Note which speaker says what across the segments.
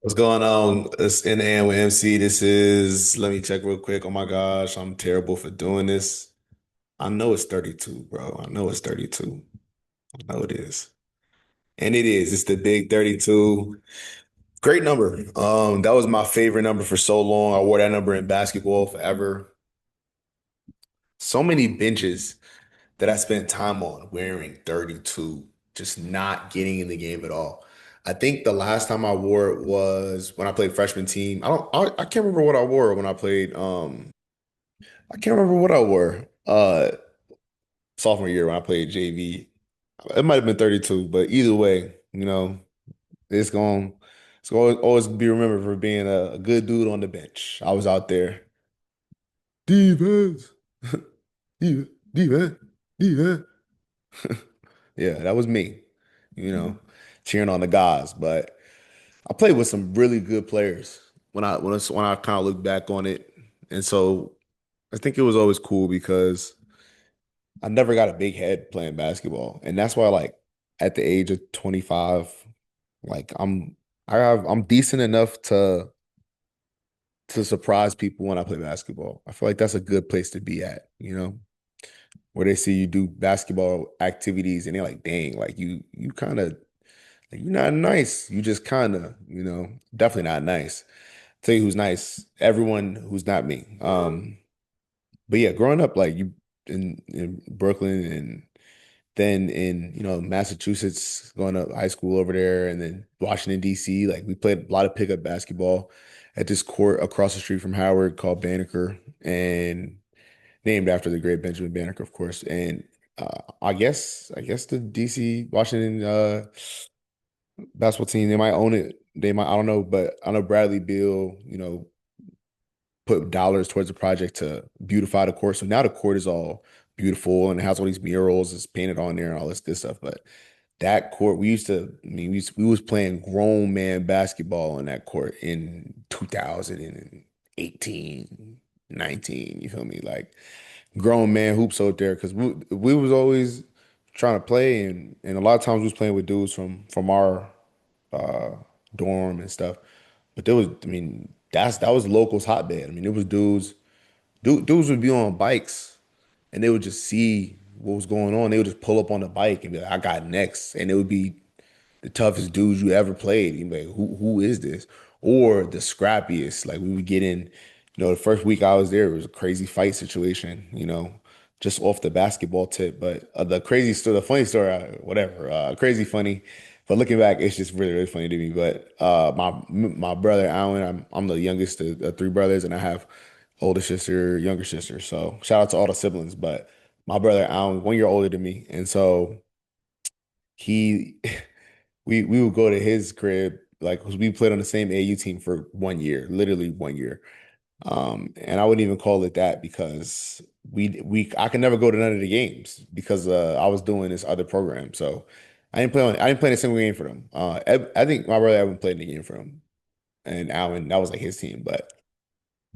Speaker 1: What's going on? It's IntheAMwMC. This is, let me check real quick. Oh my gosh, I'm terrible for doing this. I know it's 32, bro. I know it's 32. I know it is. And it is. It's the big 32. Great number. That was my favorite number for so long. I wore that number in basketball forever. So many benches that I spent time on wearing 32, just not getting in the game at all. I think the last time I wore it was when I played freshman team. I can't remember what I wore when I played I can't remember what I wore sophomore year when I played JV. It might have been 32, but either way, it's going it's going to always be remembered for being a good dude on the bench. I was out there. Defense. Defense. Defense. Defense. Yeah, that was me, you know, cheering on the guys. But I played with some really good players when I kind of look back on it. And so I think it was always cool because I never got a big head playing basketball. And that's why like at the age of 25, like I'm decent enough to surprise people when I play basketball. I feel like that's a good place to be at, where they see you do basketball activities and they're like, dang, like you kind of like you're not nice. You just kind of, definitely not nice. Tell you who's nice. Everyone who's not me. But yeah, growing up like you in Brooklyn and then in, Massachusetts, going to high school over there, and then Washington, D.C., like we played a lot of pickup basketball at this court across the street from Howard called Banneker, and named after the great Benjamin Banneker, of course. And I guess the DC Washington basketball team, they might own it. They might, I don't know, but I know Bradley Beal, put dollars towards the project to beautify the court. So now the court is all beautiful and it has all these murals, it's painted on there and all this good stuff. But that court, we was playing grown man basketball on that court in 2018, 19. You feel me? Like grown man hoops out there because we was always trying to play and a lot of times we was playing with dudes from our uh dorm and stuff. But there was, that was locals hotbed. I mean, it was dudes would be on bikes and they would just see what was going on. They would just pull up on the bike and be like, I got next. And it would be the toughest dudes you ever played. You'd be like, who is this? Or the scrappiest. Like we would get in, the first week I was there, it was a crazy fight situation, just off the basketball tip. But the crazy story, the funny story, whatever, crazy funny. But looking back, it's just really, really funny to me. But my brother Alan, I'm the youngest of three brothers, and I have older sister, younger sister. So shout out to all the siblings. But my brother Alan, 1 year older than me, and so he we would go to his crib like 'cause we played on the same AU team for 1 year, literally 1 year. And I wouldn't even call it that because we I could never go to none of the games because I was doing this other program. So I didn't play in a single game for them. I think my brother Evan played in the game for them, and Allen, that was like his team. But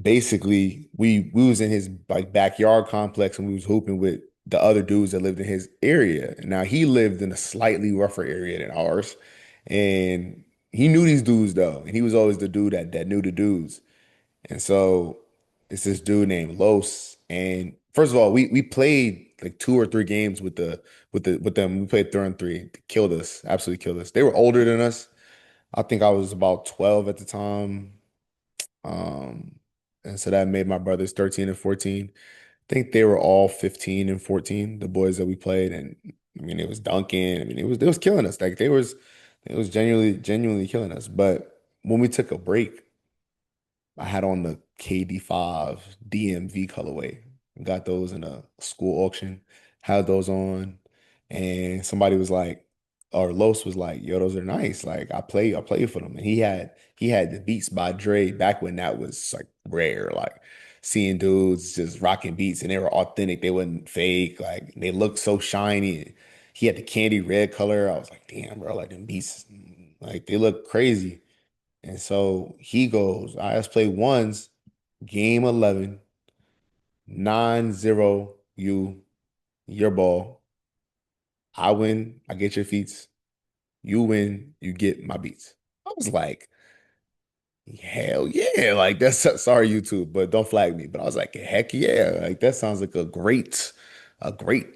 Speaker 1: basically we was in his like backyard complex and we was hooping with the other dudes that lived in his area. Now he lived in a slightly rougher area than ours, and he knew these dudes though, and he was always the dude that knew the dudes. And so it's this dude named Los. And first of all, we played like two or three games with them. We played 3-on-3. They killed us, absolutely killed us. They were older than us. I think I was about 12 at the time. Um, and so that made my brothers 13 and 14. I think they were all 15 and 14, the boys that we played. And I mean, it was dunking. I mean, it was killing us. Like it was genuinely killing us. But when we took a break, I had on the KD5 DMV colorway. Got those in a school auction. Had those on, and somebody was like, or Los was like, "Yo, those are nice. Like I play for them." And he had the Beats by Dre back when that was like rare. Like seeing dudes just rocking beats and they were authentic. They wasn't fake. Like they looked so shiny. He had the candy red color. I was like, "Damn, bro, like them beats, like they look crazy." And so he goes, all right, let's play ones, game 11, 9-0, your ball. I win, I get your feats. You win, you get my beats. I was like, Hell yeah. Like that's sorry, YouTube, but don't flag me. But I was like, heck yeah. Like that sounds like a great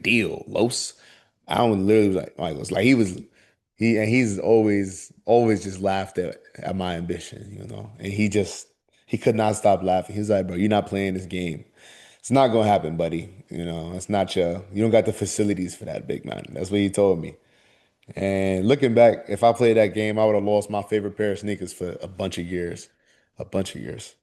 Speaker 1: deal, Los. I don't literally was like was like he's always just laughed at my ambition, you know. And he could not stop laughing. He's like, bro, you're not playing this game. It's not gonna happen, buddy. You know, it's not you don't got the facilities for that, big man. That's what he told me. And looking back, if I played that game, I would have lost my favorite pair of sneakers for a bunch of years. A bunch of years.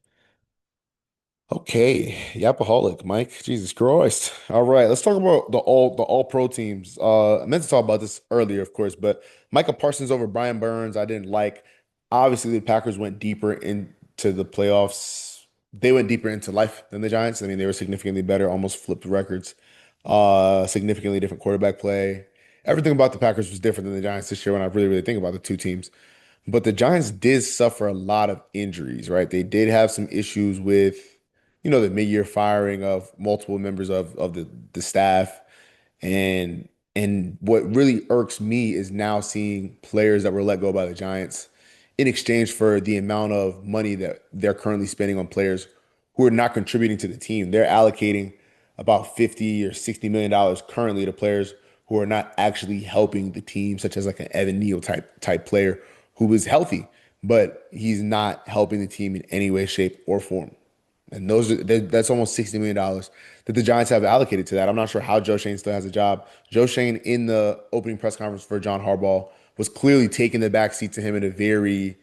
Speaker 1: Okay, Yapaholic, Mike. Jesus Christ. All right, let's talk about the all pro teams. I meant to talk about this earlier, of course, but Micah Parsons over Brian Burns, I didn't like. Obviously, the Packers went deeper into the playoffs. They went deeper into life than the Giants. I mean, they were significantly better, almost flipped records. Significantly different quarterback play. Everything about the Packers was different than the Giants this year when I really think about the two teams. But the Giants did suffer a lot of injuries, right? They did have some issues with, the mid-year firing of multiple members of the staff. And what really irks me is now seeing players that were let go by the Giants in exchange for the amount of money that they're currently spending on players who are not contributing to the team. They're allocating about 50 or 60 million dollars currently to players who are not actually helping the team, such as like an Evan Neal type player who is healthy, but he's not helping the team in any way, shape, or form. And that's almost $60 million that the Giants have allocated to that. I'm not sure how Joe Shane still has a job. Joe Shane, in the opening press conference for John Harbaugh, was clearly taking the back seat to him in a very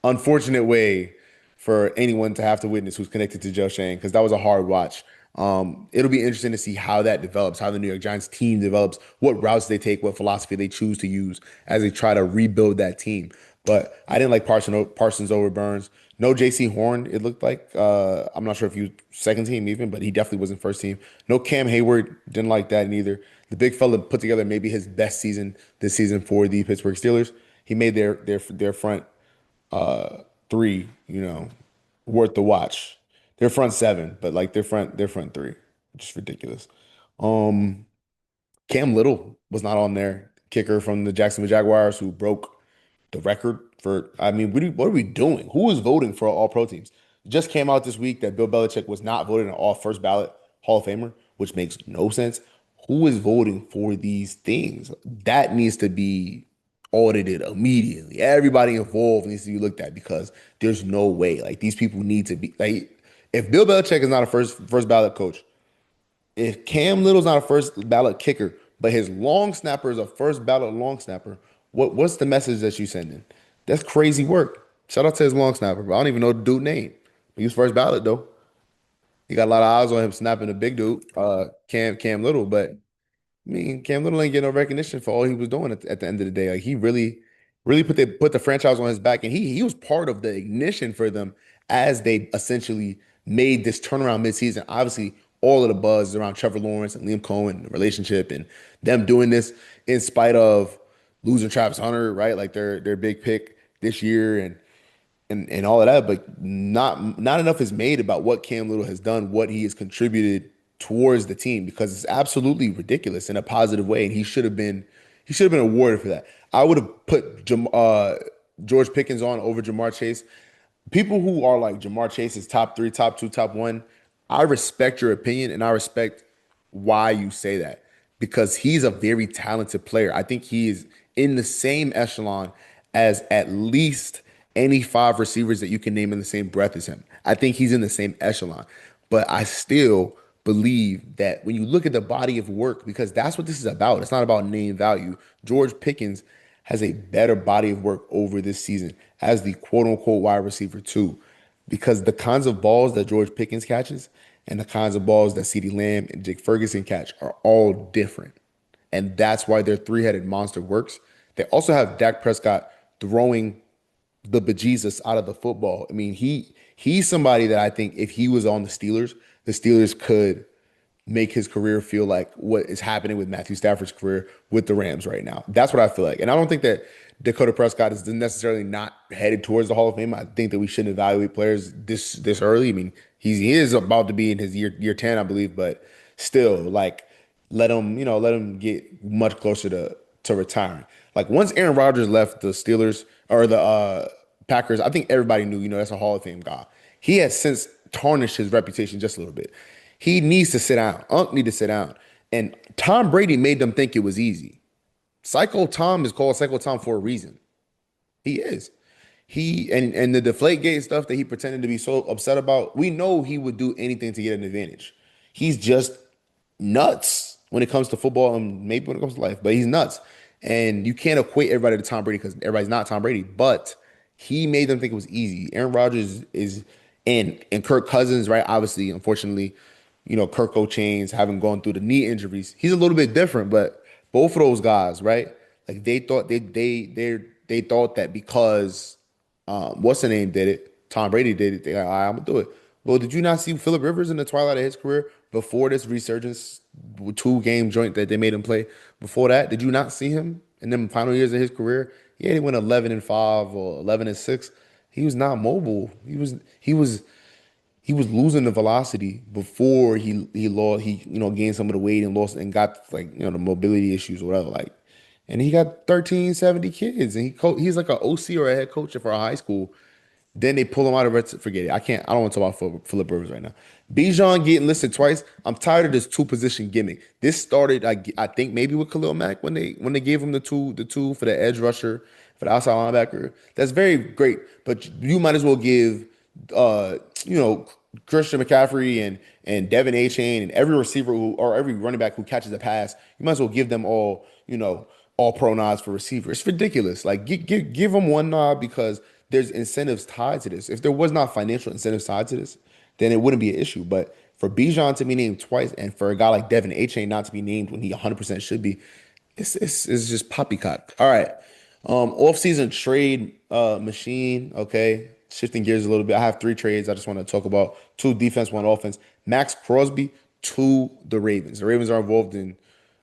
Speaker 1: unfortunate way for anyone to have to witness who's connected to Joe Shane, because that was a hard watch. It'll be interesting to see how that develops, how the New York Giants team develops, what routes they take, what philosophy they choose to use as they try to rebuild that team. But I didn't like Parsons over Burns. No JC Horn, it looked like. I'm not sure if he was second team even, but he definitely wasn't first team. No Cam Hayward, didn't like that neither. The big fella put together maybe his best season this season for the Pittsburgh Steelers. He made their front three, worth the watch. Their front seven, but like their front three, which is ridiculous. Um, Cam Little was not on there. Kicker from the Jacksonville Jaguars who broke the record for. I mean, what are we doing? Who is voting for all pro teams? Just came out this week that Bill Belichick was not voted an all first ballot Hall of Famer, which makes no sense. Who is voting for these things? That needs to be audited immediately. Everybody involved needs to be looked at because there's no way. Like these people need to be like, if Bill Belichick is not a first ballot coach, if Cam Little's not a first ballot kicker, but his long snapper is a first ballot long snapper, what's the message that you sending? That's crazy work. Shout out to his long snapper, but I don't even know the dude name. He was first ballot though. He got a lot of eyes on him snapping the big dude, Cam Little, but I mean, Cam Little ain't getting no recognition for all he was doing at the end of the day. Like he really put the franchise on his back, and he was part of the ignition for them as they essentially made this turnaround midseason. Obviously, all of the buzz is around Trevor Lawrence and Liam Cohen, the relationship, and them doing this in spite of losing Travis Hunter, right? Like their big pick this year, and all of that, but not enough is made about what Cam Little has done, what he has contributed towards the team, because it's absolutely ridiculous in a positive way, and he should have been awarded for that. I would have put George Pickens on over Jamar Chase. People who are like Jamar Chase is top three, top two, top one. I respect your opinion and I respect why you say that because he's a very talented player. I think he is in the same echelon as at least any five receivers that you can name in the same breath as him. I think he's in the same echelon. But I still believe that when you look at the body of work, because that's what this is about, it's not about name value. George Pickens has a better body of work over this season as the quote unquote wide receiver too. Because the kinds of balls that George Pickens catches and the kinds of balls that CeeDee Lamb and Jake Ferguson catch are all different. And that's why their three-headed monster works. They also have Dak Prescott throwing the bejesus out of the football. I mean, he's somebody that I think if he was on the Steelers could make his career feel like what is happening with Matthew Stafford's career with the Rams right now. That's what I feel like. And I don't think that Dakota Prescott is necessarily not headed towards the Hall of Fame. I think that we shouldn't evaluate players this early. I mean, he is about to be in his year 10, I believe, but still, like, let him get much closer to retiring. Like once Aaron Rodgers left the Steelers or the Packers, I think everybody knew, that's a Hall of Fame guy. He has since tarnished his reputation just a little bit. He needs to sit down. Unc need to sit down. And Tom Brady made them think it was easy. Psycho Tom is called Psycho Tom for a reason. He is. And the Deflategate stuff that he pretended to be so upset about, we know he would do anything to get an advantage. He's just nuts when it comes to football and maybe when it comes to life, but he's nuts. And you can't equate everybody to Tom Brady because everybody's not Tom Brady, but he made them think it was easy. Aaron Rodgers is and Kirk Cousins, right? Obviously, unfortunately, Kirk Chains having gone through the knee injuries. He's a little bit different, but both of those guys, right? Like they thought that because what's the name did it, Tom Brady did it. They're like, all right, I'm gonna do it. Well, did you not see Phillip Rivers in the twilight of his career before this resurgence, 2 game joint that they made him play? Before that, did you not see him in them final years of his career? Yeah, he went 11-5 or 11-6. He was not mobile. He was losing the velocity before he lost gained some of the weight and lost and got like the mobility issues or whatever like, and he got 13, 70 kids and he's like an OC or a head coach for a high school. Then they pull him out of it. Forget it. I don't want to talk about Phillip Rivers right now. Bijan getting listed twice. I'm tired of this two position gimmick. This started, I think, maybe with Khalil Mack when they gave him the two for the edge rusher for the outside linebacker. That's very great, but you might as well give uh Christian McCaffrey and Devin A. Chain and every receiver or every running back who catches a pass. You might as well give them all pro nods for receiver. It's ridiculous. Like give them one nod because there's incentives tied to this. If there was not financial incentives tied to this, then it wouldn't be an issue. But for Bijan to be named twice and for a guy like Devin A. Chain not to be named when he 100% should be, it's just poppycock. All right. Off-season trade machine. Okay. Shifting gears a little bit. I have 3 trades I just want to talk about. 2 defense, 1 offense. Max Crosby to the Ravens. The Ravens are involved in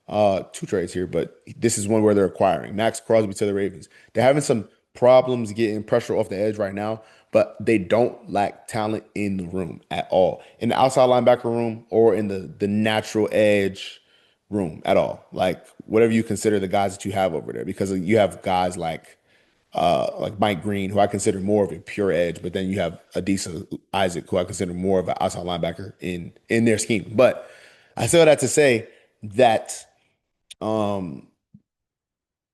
Speaker 1: 2 trades here, but this is one where they're acquiring Max Crosby to the Ravens. They're having some problems getting pressure off the edge right now, but they don't lack talent in the room at all. In the outside linebacker room or in the natural edge room at all. Like whatever you consider the guys that you have over there, because you have guys like Mike Green, who I consider more of a pure edge, but then you have Adisa Isaac, who I consider more of an outside linebacker in their scheme. But I say all that to say that um,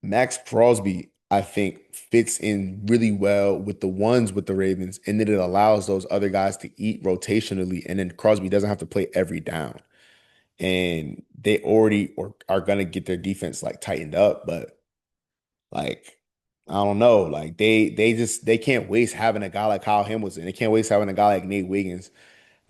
Speaker 1: Max Crosby, I think, fits in really well with the ones with the Ravens, and then it allows those other guys to eat rotationally, and then Crosby doesn't have to play every down. And they already are gonna get their defense like tightened up, but like I don't know, like they can't waste having a guy like Kyle Hamilton. They can't waste having a guy like Nate Wiggins.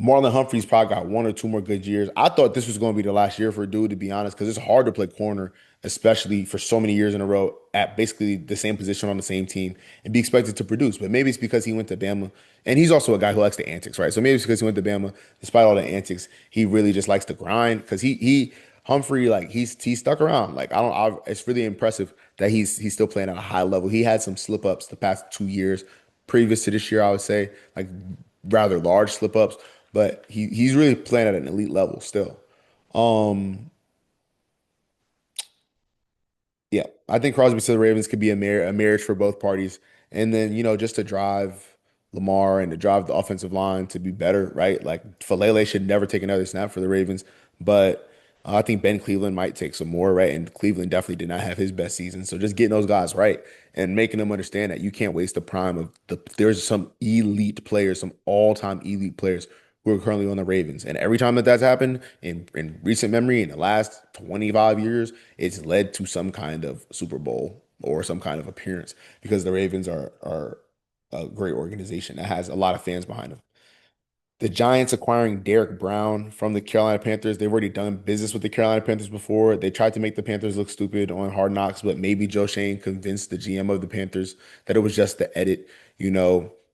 Speaker 1: Marlon Humphrey's probably got 1 or 2 more good years. I thought this was going to be the last year for a dude, to be honest, because it's hard to play corner, especially for so many years in a row at basically the same position on the same team and be expected to produce. But maybe it's because he went to Bama, and he's also a guy who likes the antics, right? So maybe it's because he went to Bama, despite all the antics, he really just likes to grind. Because he Humphrey, like he's stuck around. Like it's really impressive that he's still playing at a high level. He had some slip ups the past 2 years, previous to this year, I would say, like rather large slip ups, but he's really playing at an elite level still. Um, yeah, I think Crosby to the Ravens could be a marriage for both parties, and then just to drive Lamar and to drive the offensive line to be better, right? Like Falele should never take another snap for the Ravens, but I think Ben Cleveland might take some more, right? And Cleveland definitely did not have his best season, so just getting those guys right and making them understand that you can't waste the prime of the. There's some elite players, some all-time elite players who are currently on the Ravens. And every time that that's happened in recent memory, in the last 25 years, it's led to some kind of Super Bowl or some kind of appearance because the Ravens are a great organization that has a lot of fans behind them. The Giants acquiring Derek Brown from the Carolina Panthers. They've already done business with the Carolina Panthers before. They tried to make the Panthers look stupid on Hard Knocks, but maybe Joe Shane convinced the GM of the Panthers that it was just the edit.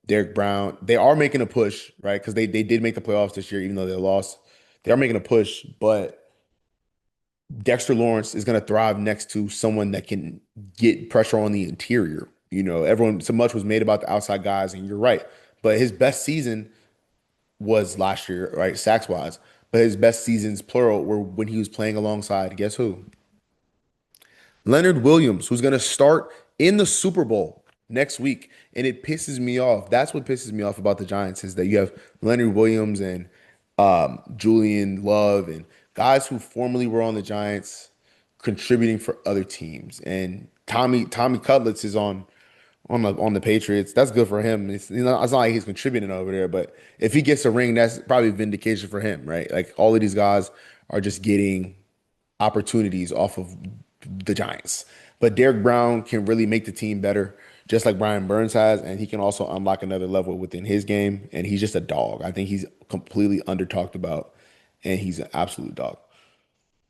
Speaker 1: Derek Brown, they are making a push, right? Because they did make the playoffs this year, even though they lost. They are making a push, but Dexter Lawrence is going to thrive next to someone that can get pressure on the interior. Everyone, so much was made about the outside guys, and you're right. But his best season was last year, right? Sacks wise. But his best seasons, plural, were when he was playing alongside, guess who? Leonard Williams, who's going to start in the Super Bowl next week, and it pisses me off. That's what pisses me off about the Giants is that you have Leonard Williams and Julian Love and guys who formerly were on the Giants contributing for other teams. And Tommy Cutlets is on the Patriots. That's good for him. It's not like he's contributing over there, but if he gets a ring, that's probably vindication for him, right? Like all of these guys are just getting opportunities off of the Giants. But Derek Brown can really make the team better, just like Brian Burns has, and he can also unlock another level within his game. And he's just a dog. I think he's completely under talked about, and he's an absolute dog.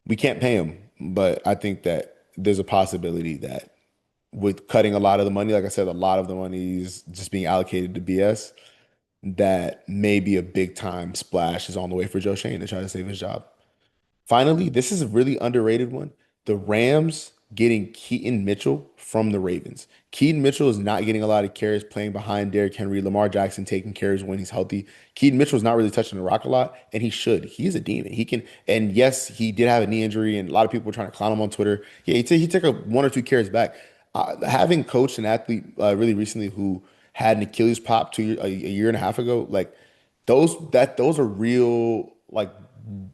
Speaker 1: We can't pay him, but I think that there's a possibility that with cutting a lot of the money, like I said, a lot of the money is just being allocated to BS, that maybe a big time splash is on the way for Joe Shane to try to save his job. Finally, this is a really underrated one. The Rams getting Keaton Mitchell from the Ravens. Keaton Mitchell is not getting a lot of carries playing behind Derrick Henry. Lamar Jackson taking carries when he's healthy. Keaton Mitchell is not really touching the rock a lot, and he should. He's a demon. He can, and yes, he did have a knee injury, and a lot of people were trying to clown him on Twitter. Yeah, he took a one or two carries back. Having coached an athlete really recently who had an Achilles pop a year and a half ago, like those are real like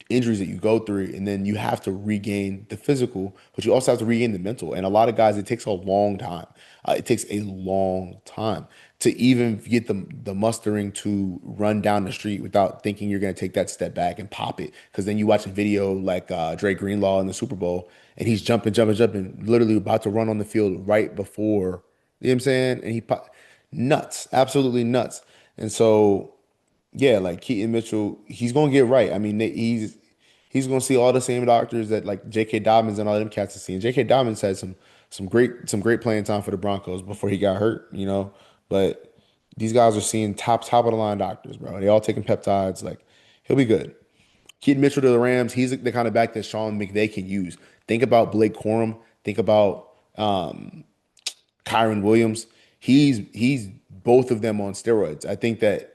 Speaker 1: injuries that you go through, and then you have to regain the physical, but you also have to regain the mental. And a lot of guys, it takes a long time. It takes a long time to even get the mustering to run down the street without thinking you're going to take that step back and pop it. Because then you watch a video like Dre Greenlaw in the Super Bowl, and he's jumping, jumping, jumping, literally about to run on the field right before, you know what I'm saying? And he pop nuts, absolutely nuts. And so yeah, like Keaton Mitchell, he's gonna get right. I mean, he's gonna see all the same doctors that like J.K. Dobbins and all them cats are seeing. J.K. Dobbins had some great playing time for the Broncos before he got hurt, you know. But these guys are seeing top of the line doctors, bro. They all taking peptides. Like he'll be good. Keaton Mitchell to the Rams, he's the kind of back that Sean McVay can use. Think about Blake Corum. Think about Kyron Williams. He's both of them on steroids. I think that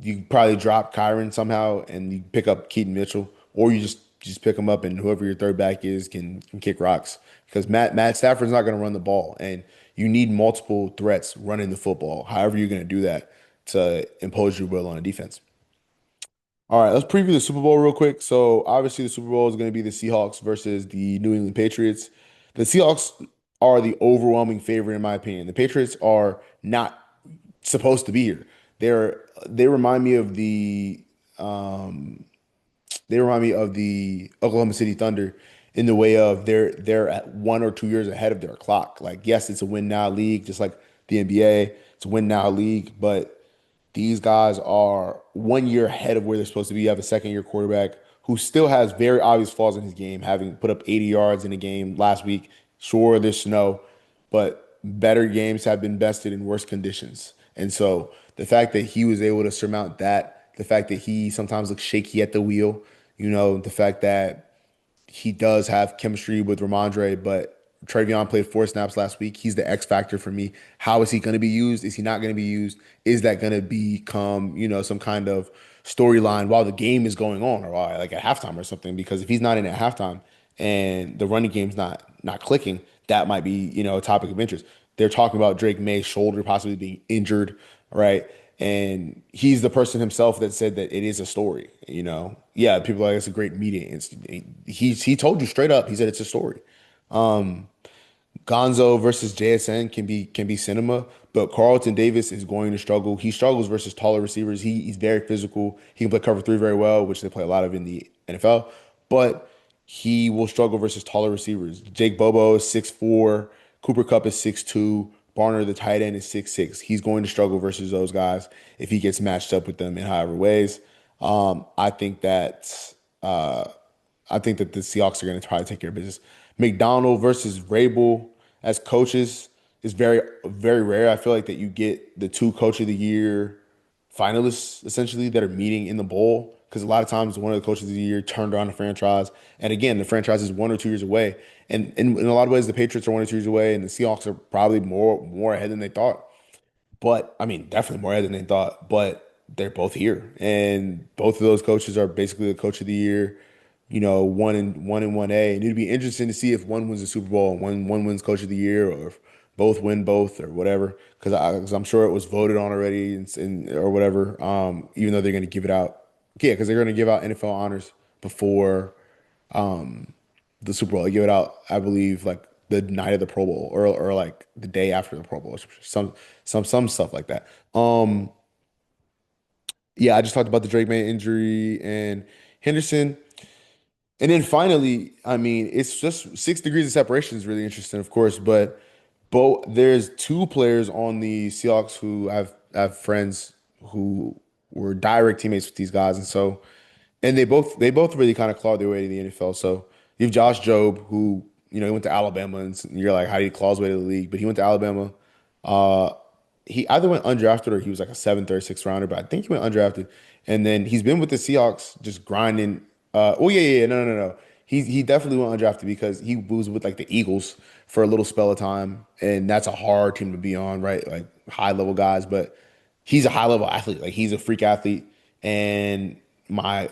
Speaker 1: you probably drop Kyron somehow and you pick up Keaton Mitchell, or you just pick him up and whoever your third back is can kick rocks because Matt Stafford's not going to run the ball, and you need multiple threats running the football. However, you're going to do that to impose your will on a defense. All right, let's preview the Super Bowl real quick. So obviously the Super Bowl is going to be the Seahawks versus the New England Patriots. The Seahawks are the overwhelming favorite in my opinion. The Patriots are not supposed to be here. They remind me of the Oklahoma City Thunder in the way of they're at 1 or 2 years ahead of their clock. Like yes, it's a win now league, just like the NBA. It's a win now league, but these guys are 1 year ahead of where they're supposed to be. You have a second year quarterback who still has very obvious flaws in his game, having put up 80 yards in a game last week. Sure, there's snow, but better games have been bested in worse conditions. And so the fact that he was able to surmount that, the fact that he sometimes looks shaky at the wheel, the fact that he does have chemistry with Ramondre, but Travion played 4 snaps last week. He's the X factor for me. How is he going to be used? Is he not going to be used? Is that going to become, some kind of storyline while the game is going on or while, like at halftime or something? Because if he's not in at halftime and the running game's not clicking, that might be, a topic of interest. They're talking about Drake May's shoulder possibly being injured, right? And he's the person himself that said that it is a story, Yeah, people are like, it's a great media instant. He told you straight up, he said it's a story. Gonzo versus JSN can be cinema, but Carlton Davis is going to struggle. He struggles versus taller receivers. He's very physical. He can play cover three very well, which they play a lot of in the NFL, but he will struggle versus taller receivers. Jake Bobo is 6'4", Cooper Kupp is 6'2", Barner, the tight end, is 6'6". He's going to struggle versus those guys if he gets matched up with them in however ways. I think that the Seahawks are going to try to take care of business. McDonald versus Rabel as coaches is very, very rare. I feel like that you get the two coach of the year finalists essentially that are meeting in the bowl because a lot of times one of the coaches of the year turned around the franchise. And again, the franchise is 1 or 2 years away. And in a lot of ways, the Patriots are 1 or 2 years away, and the Seahawks are probably more ahead than they thought. But I mean, definitely more ahead than they thought. But they're both here, and both of those coaches are basically the coach of the year. One and 1A. And it'd be interesting to see if one wins the Super Bowl and one wins coach of the year, or if both win both or whatever, because cause I'm sure it was voted on already or whatever. Even though they're going to give it out, yeah, because they're going to give out NFL honors before the Super Bowl. They give it out, I believe, like the night of the Pro Bowl or like the day after the Pro Bowl, some stuff like that. Yeah, I just talked about the Drake May injury and Henderson. And then finally, I mean, it's just 6 degrees of separation is really interesting, of course, but both there's two players on the Seahawks who have friends who were direct teammates with these guys, and so and they both really kind of clawed their way to the NFL. So you have Josh Jobe, who he went to Alabama, and you're like, how do you claw his way to the league? But he went to Alabama. Uh, he either went undrafted or he was like a seventh or sixth rounder, but I think he went undrafted. And then he's been with the Seahawks just grinding. Oh yeah, no, no, no, no. He definitely went undrafted because he was with like the Eagles for a little spell of time, and that's a hard team to be on, right? Like high level guys, but he's a high level athlete. Like he's a freak athlete, and my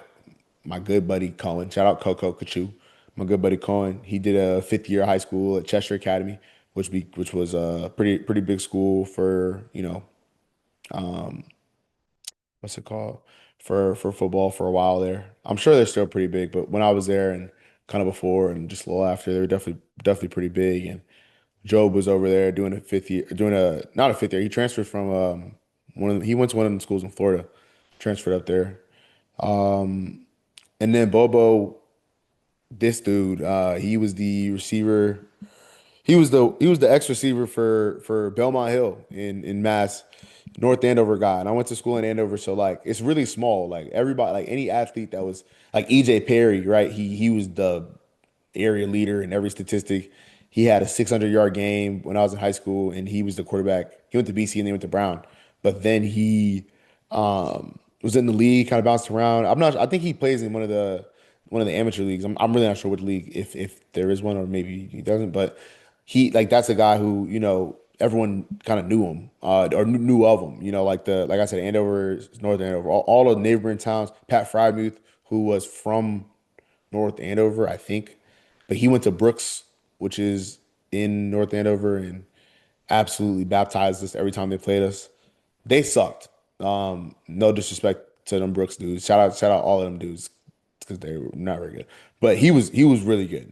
Speaker 1: my good buddy Cohen, shout out Coco Kachu, my good buddy Cohen. He did a fifth year of high school at Chester Academy, which was a pretty big school for what's it called for football for a while there. I'm sure they're still pretty big, but when I was there and kind of before and just a little after, they were definitely pretty big. And Job was over there doing a fifth year, doing a not a fifth year. He transferred from he went to one of the schools in Florida, transferred up there. And then Bobo, this dude, he was the receiver. He was the ex receiver for Belmont Hill in Mass, North Andover guy. And I went to school in Andover, so like it's really small. Like everybody, like any athlete that was like EJ Perry, right? He was the area leader in every statistic. He had a 600-yard game when I was in high school, and he was the quarterback. He went to BC and then went to Brown, but then he was in the league, kind of bounced around. I'm not. I think he plays in one of the amateur leagues. I'm really not sure what league, if there is one, or maybe he doesn't. But he like that's a guy who everyone kind of knew him or knew of him. Like I said, Andover, North Andover, all of the neighboring towns. Pat Frymuth, who was from North Andover, I think, but he went to Brooks, which is in North Andover, and absolutely baptized us every time they played us. They sucked. No disrespect to them Brooks dudes. Shout out all of them dudes because they were not very good. But he was really good.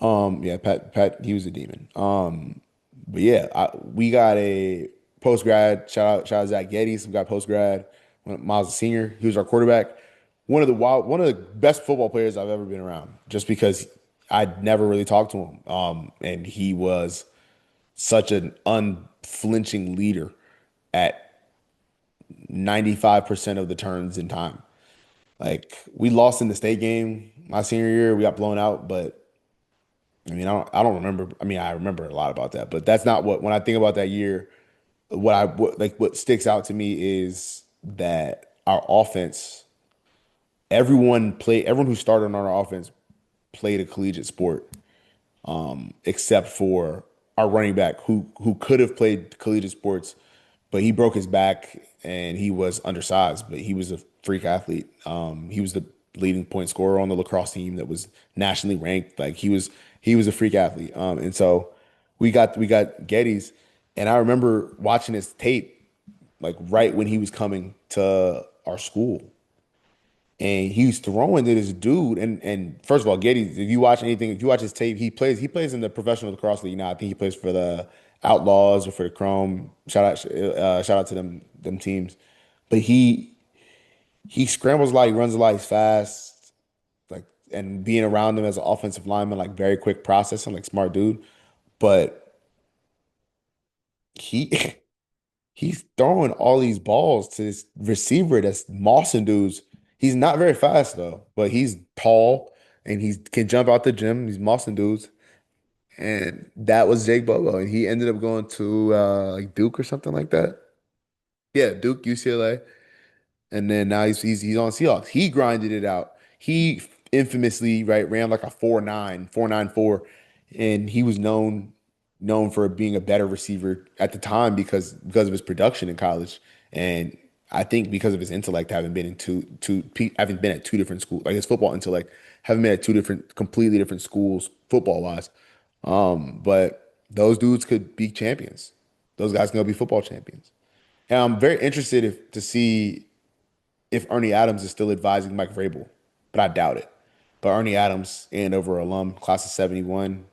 Speaker 1: Yeah, Pat, he was a demon. But yeah, we got a post grad. Shout out Zach Geddes. We got post grad. Miles a senior. He was our quarterback. One of the best football players I've ever been around. Just because I'd never really talked to him. And he was such an unflinching leader at 95% of the turns in time. Like we lost in the state game my senior year. We got blown out, but I mean, I don't remember. I mean, I remember a lot about that, but that's not when I think about that year, what sticks out to me is that our offense, everyone who started on our offense played a collegiate sport, except for our running back who could have played collegiate sports, but he broke his back and he was undersized, but he was a freak athlete. He was the leading point scorer on the lacrosse team that was nationally ranked. Like he was a freak athlete. And so we got Geddes, and I remember watching his tape like right when he was coming to our school, and he's throwing to this dude. And first of all, Geddes, if you watch his tape, he plays in the professional lacrosse league now. I think he plays for the Outlaws or for the Chrome. Shout out to them teams. But he scrambles a lot, he runs a lot, he's fast, like and being around him as an offensive lineman, like very quick processing, like smart dude. But he he's throwing all these balls to this receiver that's mossing dudes. He's not very fast though, but he's tall and he can jump out the gym. He's mossing dudes. And that was Jake Bobo. And he ended up going to like Duke or something like that. Yeah, Duke, UCLA. And then now he's on Seahawks. He grinded it out. He infamously, right, ran like a 4.9, 4.94, and he was known for being a better receiver at the time because of his production in college. And I think because of his intellect, having been in having been at two different schools, like his football intellect, having been at two different, completely different schools, football wise. But those dudes could be champions. Those guys can go be football champions. And I'm very interested to see if Ernie Adams is still advising Mike Vrabel, but I doubt it. But Ernie Adams, Andover alum, class of 71,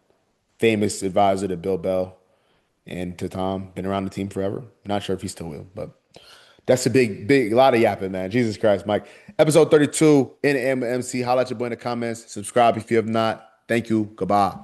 Speaker 1: famous advisor to Bill Bell and to Tom, been around the team forever. Not sure if he still will, but that's a big, lot of yapping, man. Jesus Christ, Mike. Episode 32, IntheAMwMC. Holla at your boy in the comments. Subscribe if you have not. Thank you. Goodbye.